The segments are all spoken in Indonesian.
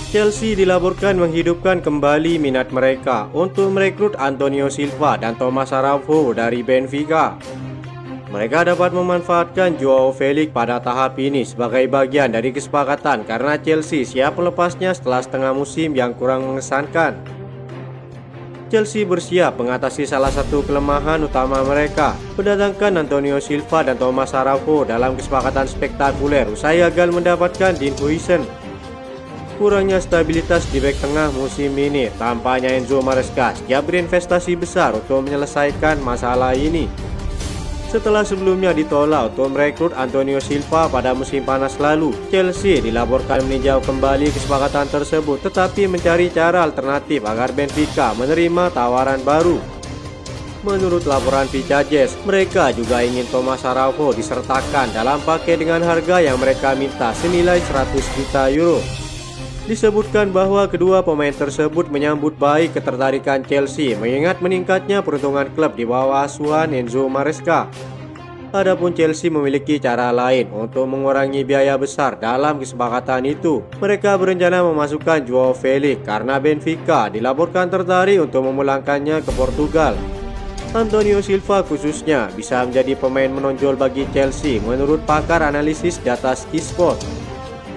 Chelsea dilaporkan menghidupkan kembali minat mereka untuk merekrut Antonio Silva dan Thomas Araujo dari Benfica. Mereka dapat memanfaatkan Joao Felix pada tahap ini sebagai bagian dari kesepakatan karena Chelsea siap melepasnya setelah setengah musim yang kurang mengesankan. Chelsea bersiap mengatasi salah satu kelemahan utama mereka, mendatangkan Antonio Silva dan Thomas Araujo dalam kesepakatan spektakuler usai gagal mendapatkan Dean Huijsen. Kurangnya stabilitas di bek tengah musim ini, tampaknya Enzo Maresca siap berinvestasi besar untuk menyelesaikan masalah ini. Setelah sebelumnya ditolak untuk merekrut Antonio Silva pada musim panas lalu, Chelsea dilaporkan meninjau kembali kesepakatan tersebut tetapi mencari cara alternatif agar Benfica menerima tawaran baru. Menurut laporan Vicajes, mereka juga ingin Thomas Araujo disertakan dalam paket dengan harga yang mereka minta senilai 100 juta euro. Disebutkan bahwa kedua pemain tersebut menyambut baik ketertarikan Chelsea mengingat meningkatnya peruntungan klub di bawah asuhan Enzo Maresca. Adapun Chelsea memiliki cara lain untuk mengurangi biaya besar dalam kesepakatan itu. Mereka berencana memasukkan Joao Felix karena Benfica dilaporkan tertarik untuk memulangkannya ke Portugal. Antonio Silva khususnya bisa menjadi pemain menonjol bagi Chelsea menurut pakar analisis data Sky Sports.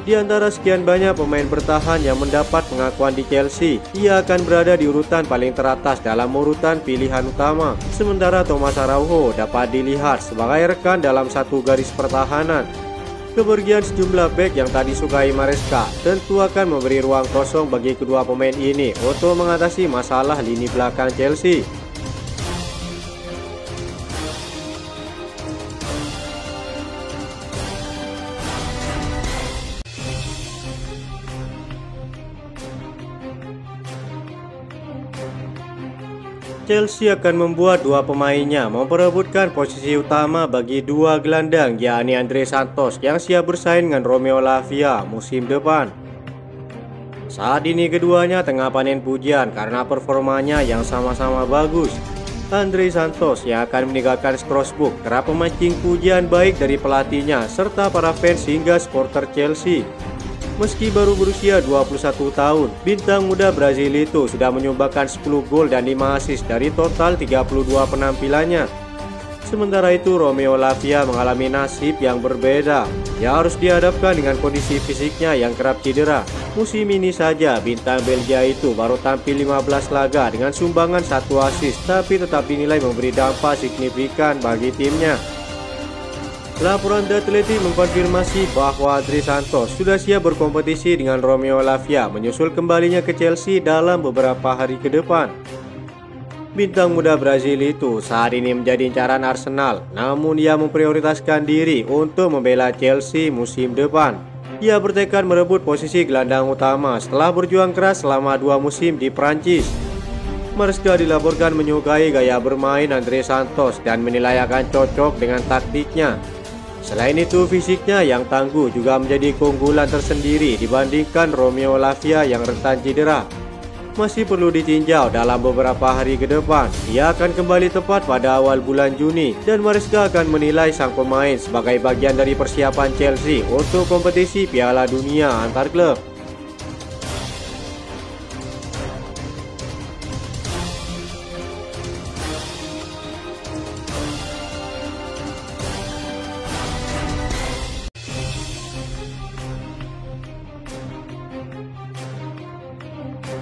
Di antara sekian banyak pemain bertahan yang mendapat pengakuan di Chelsea, ia akan berada di urutan paling teratas dalam urutan pilihan utama. Sementara Thomas Araujo dapat dilihat sebagai rekan dalam satu garis pertahanan. Kepergian sejumlah bek yang tak disukai Maresca tentu akan memberi ruang kosong bagi kedua pemain ini untuk mengatasi masalah lini belakang Chelsea. Chelsea akan membuat dua pemainnya memperebutkan posisi utama bagi dua gelandang, yakni Andre Santos yang siap bersaing dengan Romeo Lavia musim depan. Saat ini keduanya tengah panen pujian karena performanya yang sama-sama bagus. Andre Santos yang akan meninggalkan Strasbourg kerap memancing pujian baik dari pelatihnya serta para fans hingga supporter Chelsea. Meski baru berusia 21 tahun, bintang muda Brazil itu sudah menyumbangkan 10 gol dan 5 assist dari total 32 penampilannya. Sementara itu Romeo Lavia mengalami nasib yang berbeda. Ia harus dihadapkan dengan kondisi fisiknya yang kerap cedera. Musim ini saja bintang Belgia itu baru tampil 15 laga dengan sumbangan 1 assist, tapi tetap dinilai memberi dampak signifikan bagi timnya. Laporan The Athletic mengkonfirmasi bahwa Andre Santos sudah siap berkompetisi dengan Romeo Lavia menyusul kembalinya ke Chelsea dalam beberapa hari ke depan. Bintang muda Brazil itu saat ini menjadi incaran Arsenal, namun ia memprioritaskan diri untuk membela Chelsea musim depan. Ia bertekad merebut posisi gelandang utama setelah berjuang keras selama 2 musim di Prancis. Maresca dilaporkan menyukai gaya bermain Andre Santos dan menilai akan cocok dengan taktiknya. Selain itu, fisiknya yang tangguh juga menjadi keunggulan tersendiri dibandingkan Romeo Lavia yang rentan cedera. Masih perlu ditinjau dalam beberapa hari ke depan. Ia akan kembali tepat pada awal bulan Juni dan Maresca akan menilai sang pemain sebagai bagian dari persiapan Chelsea untuk kompetisi Piala Dunia antar klub.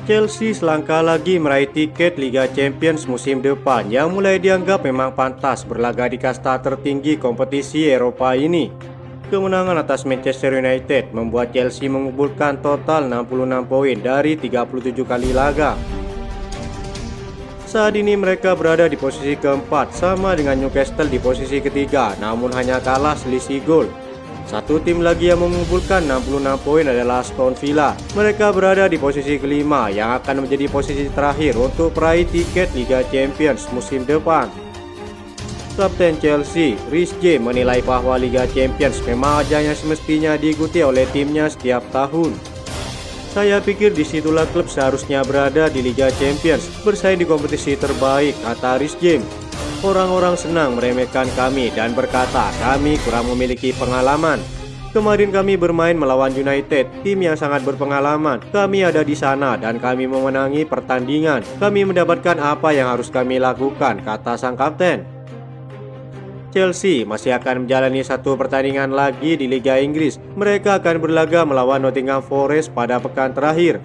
Chelsea selangkah lagi meraih tiket Liga Champions musim depan yang mulai dianggap memang pantas berlaga di kasta tertinggi kompetisi Eropa ini. Kemenangan atas Manchester United membuat Chelsea mengumpulkan total 66 poin dari 37 kali laga. Saat ini mereka berada di posisi keempat sama dengan Newcastle di posisi ketiga, namun hanya kalah selisih gol. Satu tim lagi yang mengumpulkan 66 poin adalah Aston Villa. Mereka berada di posisi kelima yang akan menjadi posisi terakhir untuk peraih tiket Liga Champions musim depan. Kapten Chelsea, Reece James menilai bahwa Liga Champions memang ajang yang semestinya diikuti oleh timnya setiap tahun. Saya pikir disitulah klub seharusnya berada di Liga Champions, bersaing di kompetisi terbaik, kata Reece James. Orang-orang senang meremehkan kami dan berkata kami kurang memiliki pengalaman. Kemarin kami bermain melawan United, tim yang sangat berpengalaman. Kami ada di sana dan kami memenangi pertandingan. Kami mendapatkan apa yang harus kami lakukan, kata sang kapten. Chelsea masih akan menjalani satu pertandingan lagi di Liga Inggris. Mereka akan berlaga melawan Nottingham Forest pada pekan terakhir.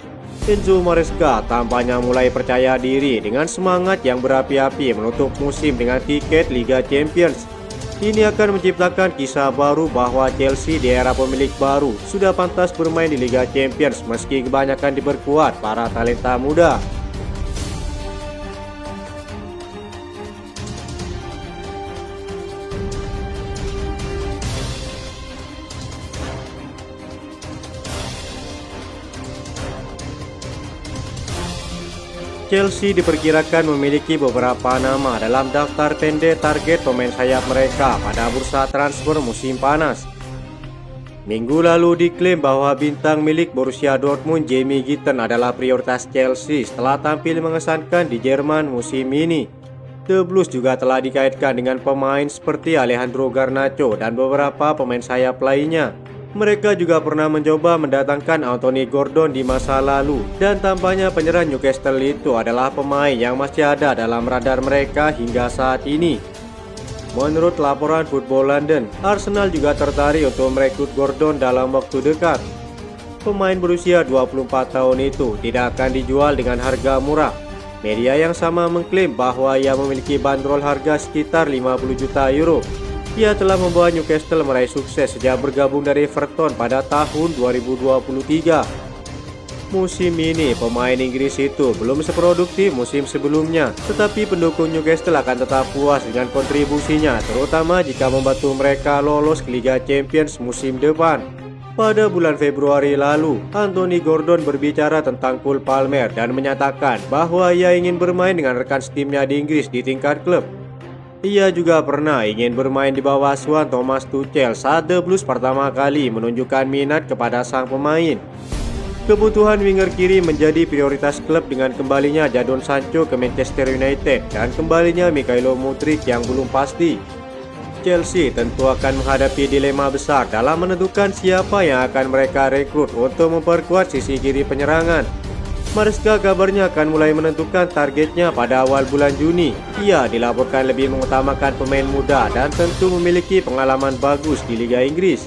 Enzo Maresca tampaknya mulai percaya diri dengan semangat yang berapi-api menutup musim dengan tiket Liga Champions. Ini akan menciptakan kisah baru bahwa Chelsea di era pemilik baru sudah pantas bermain di Liga Champions meski kebanyakan diperkuat para talenta muda. Chelsea diperkirakan memiliki beberapa nama dalam daftar pendek target pemain sayap mereka pada bursa transfer musim panas. Minggu lalu diklaim bahwa bintang milik Borussia Dortmund Jamie Gitten adalah prioritas Chelsea setelah tampil mengesankan di Jerman musim ini. The Blues juga telah dikaitkan dengan pemain seperti Alejandro Garnacho dan beberapa pemain sayap lainnya. Mereka juga pernah mencoba mendatangkan Anthony Gordon di masa lalu, dan tampaknya penyerang Newcastle itu adalah pemain yang masih ada dalam radar mereka hingga saat ini. Menurut laporan Football London, Arsenal juga tertarik untuk merekrut Gordon dalam waktu dekat. Pemain berusia 24 tahun itu tidak akan dijual dengan harga murah. Media yang sama mengklaim bahwa ia memiliki bandrol harga sekitar 50 juta euro. Ia telah membawa Newcastle meraih sukses sejak bergabung dari Everton pada tahun 2023. Musim ini pemain Inggris itu belum seproduktif musim sebelumnya, tetapi pendukung Newcastle akan tetap puas dengan kontribusinya, terutama jika membantu mereka lolos ke Liga Champions musim depan. Pada bulan Februari lalu, Anthony Gordon berbicara tentang Cole Palmer dan menyatakan bahwa ia ingin bermain dengan rekan setimnya di Inggris di tingkat klub. Ia juga pernah ingin bermain di bawah asuhan Thomas Tuchel saat The Blues pertama kali menunjukkan minat kepada sang pemain. Kebutuhan winger kiri menjadi prioritas klub dengan kembalinya Jadon Sancho ke Manchester United dan kembalinya Mikhailo Mudryk yang belum pasti. Chelsea tentu akan menghadapi dilema besar dalam menentukan siapa yang akan mereka rekrut untuk memperkuat sisi kiri penyerangan. Maresca kabarnya akan mulai menentukan targetnya pada awal bulan Juni. Ia dilaporkan lebih mengutamakan pemain muda dan tentu memiliki pengalaman bagus di Liga Inggris.